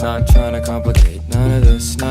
not trying to complicate none of this, so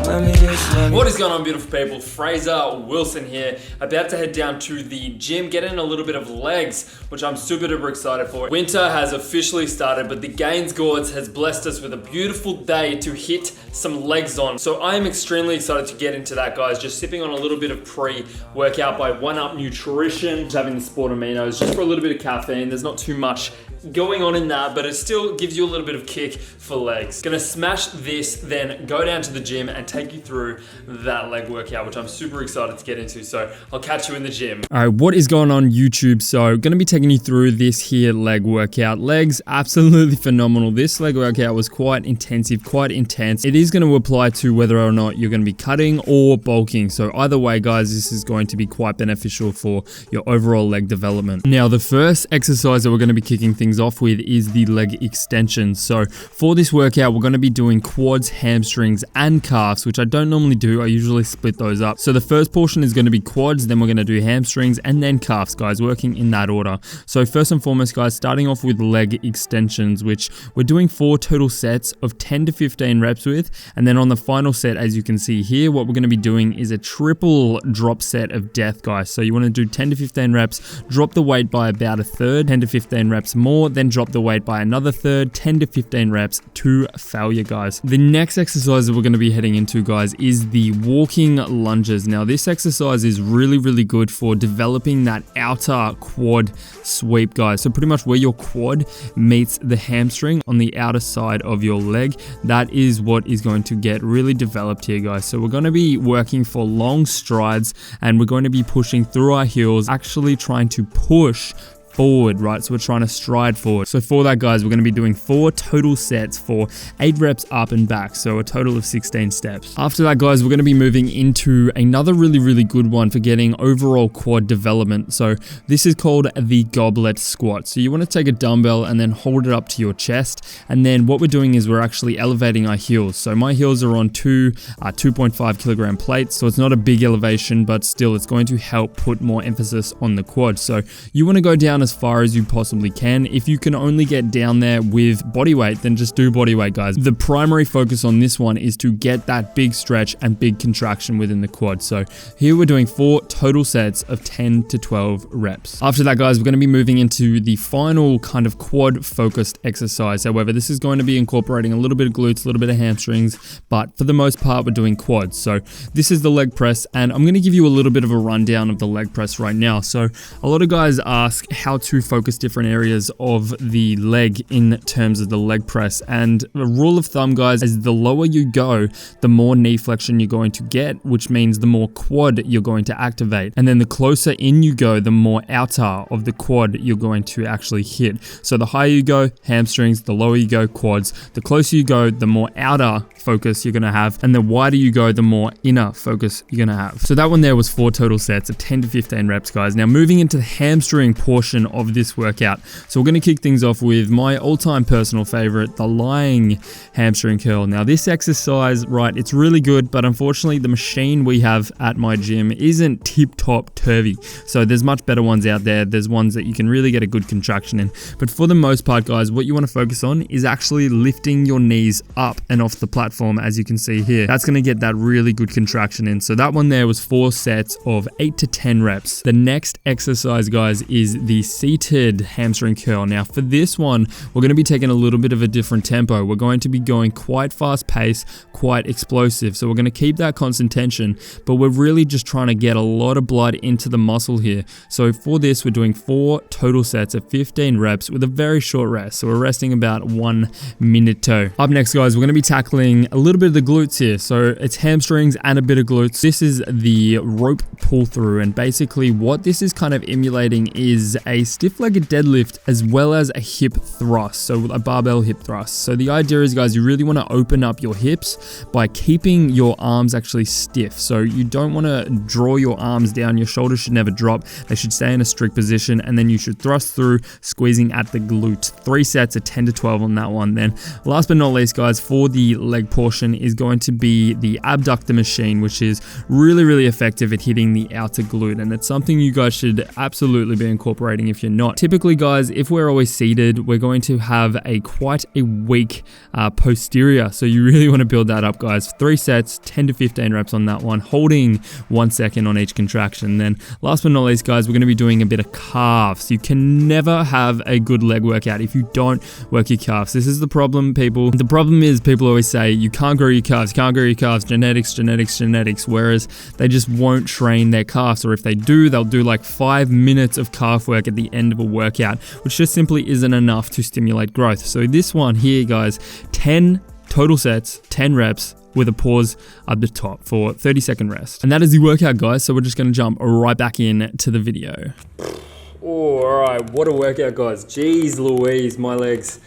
let me just What is going on, beautiful people? Fraser Wilson here, about to head down to the gym, get in a little bit of legs, which I'm super duper excited for. Winter has officially started, but the Gains Gourds has blessed us with a beautiful day to hit some legs on. So I am extremely excited to get into that, guys. Just sipping on a little bit of pre-workout by 1UP Nutrition, just having the sport aminos, just for a little bit of caffeine. There's not too much going on in that, but it still gives you a little bit of kick for legs. Gonna smash this, then go down to the gym and take you through that leg workout, which I'm super excited to get into. So I'll catch you in the gym. All right, what is going on YouTube? So gonna be taking you through this here leg workout. Legs, absolutely phenomenal. This leg workout was quite intensive, quite intense. It is gonna apply to whether or not you're gonna be cutting or bulking. So either way, guys, this is going to be quite beneficial for your overall leg development. Now, the first exercise that we're gonna be kicking things off with is the leg extensions. So for this workout, we're going to be doing quads, hamstrings, and calves, which I don't normally do. I usually split those up. So the first portion is going to be quads, then we're going to do hamstrings, and then calves, guys, working in that order. So first and foremost, guys, starting off with leg extensions, which we're doing 4 total sets of 10 to 15 reps with. And then on the final set, as you can see here, what we're going to be doing is a triple drop set of death, guys. So you want to do 10 to 15 reps, drop the weight by about a third, 10 to 15 reps more, then drop the weight by another third, 10 to 15 reps to failure, guys. The next exercise that we're going to be heading into, guys, is the walking lunges. Now, this exercise is really good for developing that outer quad sweep, guys. So pretty much where your quad meets the hamstring on the outer side of your leg, that is what is going to get really developed here, guys. So we're going to be working for long strides, and we're going to be pushing through our heels, actually trying to push forward, right? So we're trying to stride forward. So for that, guys, we're going to be doing 4 total sets for 8 reps up and back, so a total of 16 steps. After that, guys, we're going to be moving into another really good one for getting overall quad development. So this is called the goblet squat. So you want to take a dumbbell and then hold it up to your chest, and then what we're doing is we're actually elevating our heels. So my heels are on 2.5 kilogram plates, so it's not a big elevation, but still it's going to help put more emphasis on the quad. So you want to go down as far as you possibly can. If you can only get down there with body weight, then just do body weight, guys. The primary focus on this one is to get that big stretch and big contraction within the quad. So here we're doing 4 total sets of 10 to 12 reps. After that, guys, we're going to be moving into the final kind of quad focused exercise. However, this is going to be incorporating a little bit of glutes, a little bit of hamstrings, but for the most part, we're doing quads. So this is the leg press, and I'm going to give you a little bit of a rundown of the leg press right now. So a lot of guys ask how to focus different areas of the leg in terms of the leg press, and a rule of thumb, guys, is the lower you go, the more knee flexion you're going to get, which means the more quad you're going to activate, and then the closer in you go, the more outer of the quad you're going to actually hit. So the higher you go, hamstrings; the lower you go, quads; the closer you go, the more outer focus you're going to have, and the wider you go, the more inner focus you're going to have. So that one there was 4 total sets of 10 to 15 reps, guys. Now moving into the hamstring portion of this workout. So we're going to kick things off with my all-time personal favorite, the lying hamstring curl. Now this exercise, right, it's really good, but unfortunately the machine we have at my gym isn't tip-top turvy. So there's much better ones out there. There's ones that you can really get a good contraction in. But for the most part, guys, what you want to focus on is actually lifting your knees up and off the platform, as you can see here. That's going to get that really good contraction in. So that one there was 4 sets of 8 to 10 reps. The next exercise, guys, is the seated hamstring curl. Now for this one, we're going to be taking a little bit of a different tempo. We're going to be going quite fast paced, quite explosive. So we're going to keep that constant tension, but we're really just trying to get a lot of blood into the muscle here. So for this, we're doing 4 total sets of 15 reps with a very short rest. So we're resting about 1 minute toe. Up next, guys, we're going to be tackling a little bit of the glutes here. So it's hamstrings and a bit of glutes. This is the rope pull through, and basically what this is kind of emulating is a stiff-legged deadlift as well as a hip thrust, so a barbell hip thrust. So the idea is, guys, you really want to open up your hips by keeping your arms actually stiff. So you don't want to draw your arms down. Your shoulders should never drop. They should stay in a strict position, and then you should thrust through, squeezing at the glute. 3 sets of 10 to 12 on that one. Then last but not least, guys, for the leg portion is going to be the abductor machine, which is really effective at hitting the outer glute, and it's something you guys should absolutely be incorporating if you're not. Typically guys, if we're always seated, we're going to have quite a weak posterior. So you really want to build that up guys. 3 sets, 10 to 15 reps on that one, holding 1 second on each contraction. Then last but not least guys, we're going to be doing a bit of calves. You can never have a good leg workout if you don't work your calves. This is the problem, people. The problem is people always say you can't grow your calves, genetics, whereas they just won't train their calves, or if they do, they'll do like 5 minutes of calf work at the end of a workout, which just simply isn't enough to stimulate growth. So this one here guys, 10 total sets, 10 reps, with a pause up the top for 30-second rest. And that is the workout guys, so we're just gonna jump right back in to the video. Oh, all right, what a workout guys. Jeez Louise, my legs.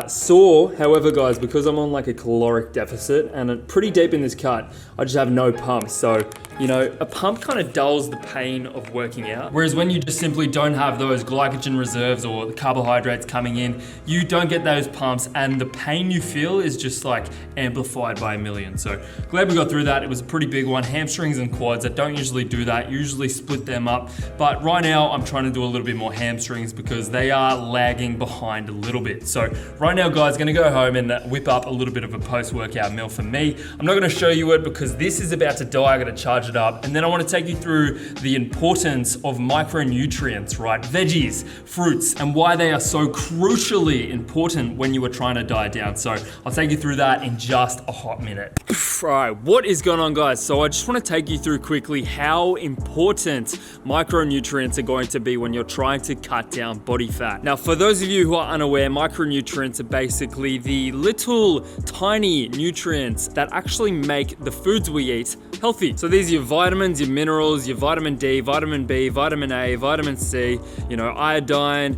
Sore, however guys, because I'm on like a caloric deficit and pretty deep in this cut, I just have no pump. So, you know, a pump kind of dulls the pain of working out. Whereas when you just simply don't have those glycogen reserves or the carbohydrates coming in, you don't get those pumps and the pain you feel is just like amplified by a million. So glad we got through that. It was a pretty big one. Hamstrings and quads, I don't usually do that, usually split them up. But right now I'm trying to do a little bit more hamstrings because they are lagging behind a little bit. So right now guys, gonna go home and whip up a little bit of a post-workout meal for me. I'm not gonna show you it because this is about to die. I gotta charge it up. And then I wanna take you through the importance of micronutrients, right? Veggies, fruits, and why they are so crucially important when you are trying to diet down. So I'll take you through that in just a hot minute. All right, what is going on guys? So I just wanna take you through quickly how important micronutrients are going to be when you're trying to cut down body fat. Now, for those of you who are unaware, micronutrients are basically the little tiny nutrients that actually make the foods we eat healthy. So these are your vitamins, your minerals, your vitamin D, vitamin B, vitamin A, vitamin C, you know, iodine,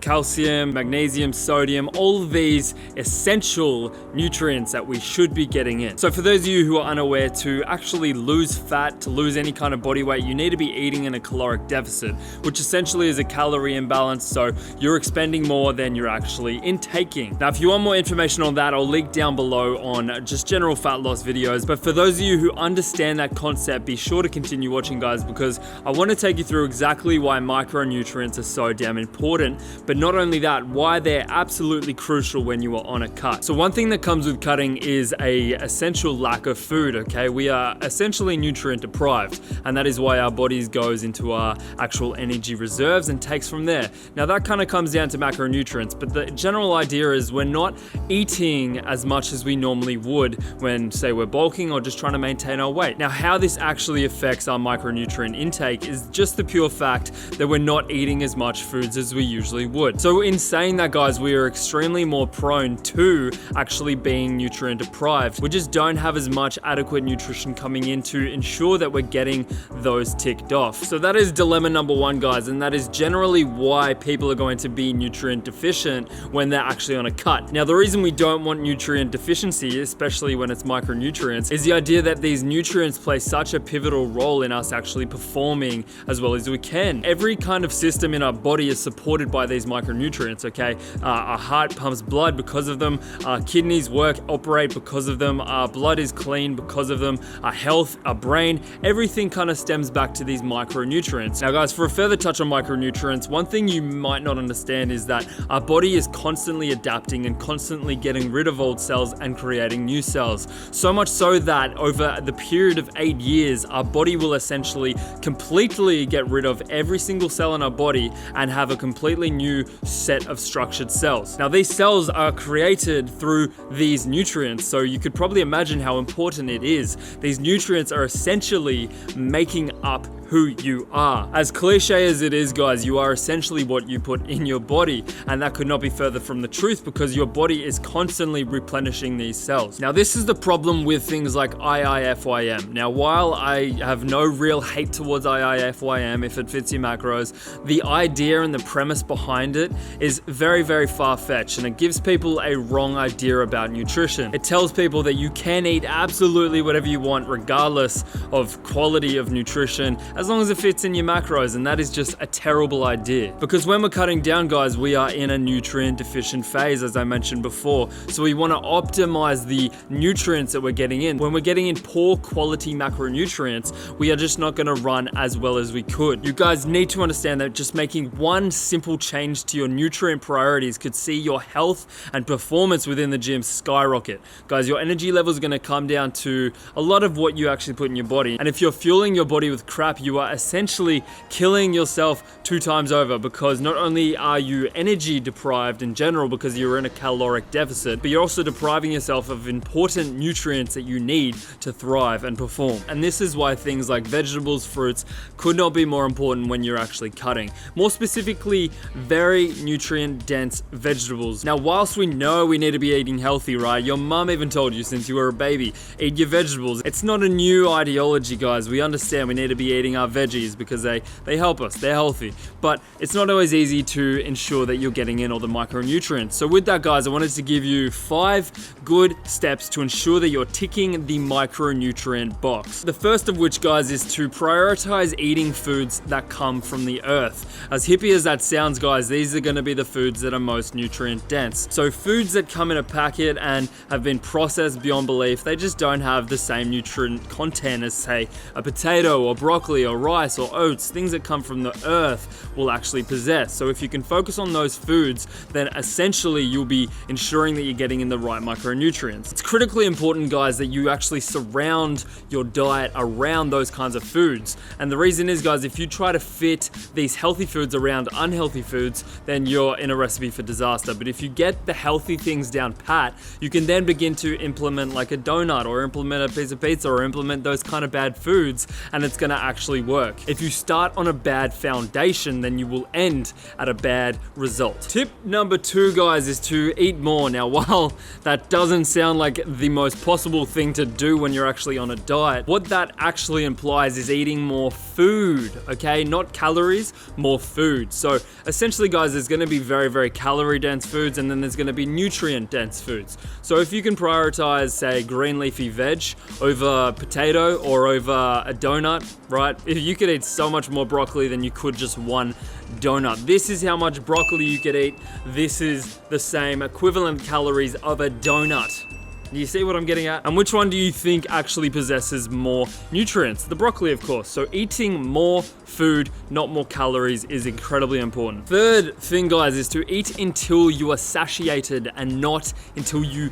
calcium, magnesium, sodium, all of these essential nutrients that we should be getting in. So for those of you who are unaware, to actually lose fat, to lose any kind of body weight, you need to be eating in a caloric deficit, which essentially is a calorie imbalance. So you're expending more than you're actually intaking. Now, if you want more information on that, I'll link down below on just general fat loss videos. But for those of you who understand that concept, be sure to continue watching guys, because I want to take you through exactly why micronutrients are so damn important, but not only that, why they're absolutely crucial when you are on a cut. So one thing that comes with cutting is a essential lack of food, okay? We are essentially nutrient deprived, and that is why our bodies goes into our actual energy reserves and takes from there. Now that kind of comes down to macronutrients, but the general idea is we're not eating as much as we normally would when, say, we're bulking or just trying to maintain our weight. Now, how this actually affects our micronutrient intake is just the pure fact that we're not eating as much foods as we usually would. So in saying that, guys, we are extremely more prone to actually being nutrient deprived. We just don't have as much adequate nutrition coming in to ensure that we're getting those ticked off. So that is dilemma number one, guys, and that is generally why people are going to be nutrient deficient when they're actually on a cut. Now, the reason we don't want nutrient deficiency, especially when it's micronutrients, is the idea that these nutrients play such a pivotal role in us actually performing as well as we can. Every kind of system in our body is supported by these micronutrients, okay? Our heart pumps blood because of them, our kidneys operate because of them, our blood is clean because of them, our health, our brain, everything kind of stems back to these micronutrients. Now guys, for a further touch on micronutrients, one thing you might not understand is that our body is constantly adapting and constantly getting rid of old cells and creating new cells. So much so that over the period of 8 years, our body will essentially completely get rid of every single cell in our body and have a completely new set of structured cells. Now, these cells are created through these nutrients, so you could probably imagine how important it is. These nutrients are essentially making up who you are. As cliche as it is, guys, you are essentially what you put in your body, and that could not be further from the truth because your body is constantly replenishing these cells. Now, this is the problem with things like IIFYM. Now, while I have no real hate towards IIFYM if it fits your macros, the idea and the premise behind it is very, very far-fetched, and it gives people a wrong idea about nutrition. It tells people that you can eat absolutely whatever you want regardless of quality of nutrition, as long as it fits in your macros, and that is just a terrible idea. Because when we're cutting down, guys, we are in a nutrient deficient phase, as I mentioned before. So we want to optimize the nutrients that we're getting in. When we're getting in poor quality quality macronutrients, we are just not gonna run as well as we could. You guys need to understand that just making one simple change to your nutrient priorities could see your health and performance within the gym skyrocket. Guys, your energy levels are gonna come down to a lot of what you actually put in your body. And if you're fueling your body with crap, you are essentially killing yourself 2 times over, because not only are you energy deprived in general because you're in a caloric deficit, but you're also depriving yourself of important nutrients that you need to thrive and perform. And this is why things like vegetables, fruits could not be more important when you're actually cutting. More specifically, very nutrient dense vegetables. Now, whilst we know we need to be eating healthy, right? Your mum even told you since you were a baby, eat your vegetables. It's not a new ideology, guys. We understand we need to be eating our veggies because they help us, they're healthy. But it's not always easy to ensure that you're getting in all the micronutrients. So with that, guys, I wanted to give you 5 good steps to ensure that you're ticking the micronutrient box. The first of which, guys, is to prioritize eating foods that come from the earth. As hippie as that sounds, guys, these are gonna be the foods that are most nutrient dense. So foods that come in a packet and have been processed beyond belief, they just don't have the same nutrient content as, say, a potato or broccoli or rice or oats. Things that come from the earth will actually possess. So if you can focus on those foods, then essentially you'll be ensuring that you're getting in the right micronutrients. It's critically important, guys, that you actually surround your diet around those kinds of foods. And the reason is, guys, if you try to fit these healthy foods around unhealthy foods, then you're in a recipe for disaster. But if you get the healthy things down pat, you can then begin to implement like a donut or implement a piece of pizza or implement those kind of bad foods, and it's gonna actually work. If you start on a bad foundation, then you will end at a bad result. Tip number 2, guys, is to eat more. Now, while that doesn't sound like the most possible thing to do when you're actually on a diet, what that actually implies is eating more food, okay? Not calories, more food. So essentially, guys, there's gonna be very, very calorie dense foods, and then there's gonna be nutrient dense foods. So if you can prioritize, say, green leafy veg over potato or over a donut, right? If you could eat so much more broccoli than you could just one donut. This is how much broccoli you could eat. This is the same equivalent calories of a donut. Do you see what I'm getting at? And which one do you think actually possesses more nutrients? The broccoli, of course. So eating more food, not more calories, is incredibly important. Third thing, guys, is to eat until you are satiated and not until you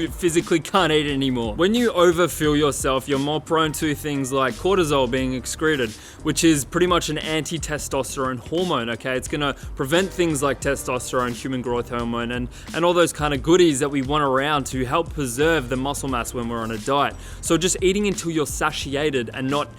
physically can't eat anymore. When you overfill yourself, you're more prone to things like cortisol being excreted, which is pretty much an anti-testosterone hormone, okay? It's gonna prevent things like testosterone, human growth hormone, and all those kind of goodies that we want around to help preserve the muscle mass when we're on a diet. So just eating until you're satiated and not,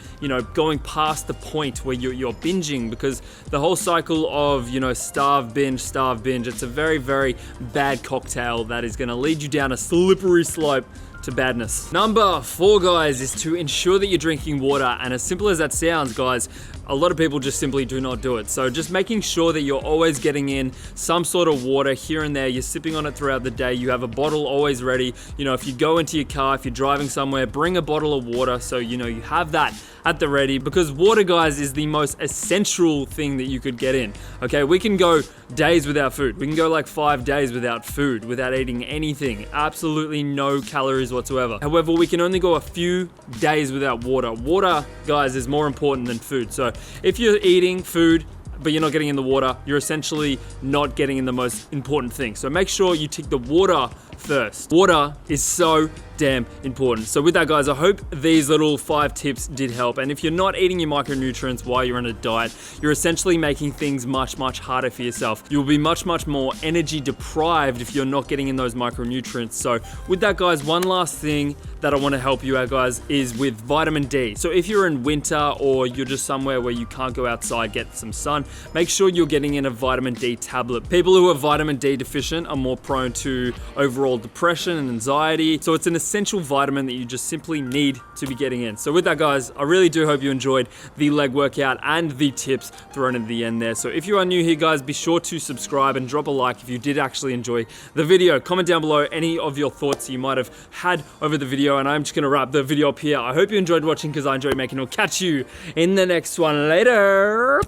going past the point where you're binging, because the whole cycle of, starve, binge, it's a very, very bad cocktail that is gonna lead you down a slippery slope to badness. Number 4, guys, is to ensure that you're drinking water. And as simple as that sounds, guys, a lot of people just simply do not do it. So just making sure that you're always getting in some sort of water here and there. You're sipping on it throughout the day. You have a bottle always ready. If you go into your car, if you're driving somewhere, bring a bottle of water so you have that at the ready, because water, guys, is the most essential thing that you could get in. Okay, we can go days without food. We can go like 5 days without food, without eating anything. Absolutely no calories whatsoever. However, we can only go a few days without water. Water, guys, is more important than food. So if you're eating food but you're not getting in the water, you're essentially not getting in the most important thing. So make sure you tick the water first. Water is so damn important. So with that, guys, I hope these little 5 tips did help. And if you're not eating your micronutrients while you're on a diet, you're essentially making things much, much harder for yourself. You'll be much, much more energy deprived if you're not getting in those micronutrients. So with that, guys, one last thing that I want to help you out, guys, is with vitamin D. So if you're in winter or you're just somewhere where you can't go outside, get some sun, make sure you're getting in a vitamin D tablet. People who are vitamin D deficient are more prone to overall depression and anxiety. So it's an essential vitamin that you just simply need to be getting in. So with that, guys, I really do hope you enjoyed the leg workout and the tips thrown at the end there. So if you are new here, guys, be sure to subscribe and drop a like if you did actually enjoy the video. Comment down below any of your thoughts you might have had over the video, and I'm just gonna wrap the video up here. I hope you enjoyed watching, because I enjoyed making it. I'll catch you in the next one. Later.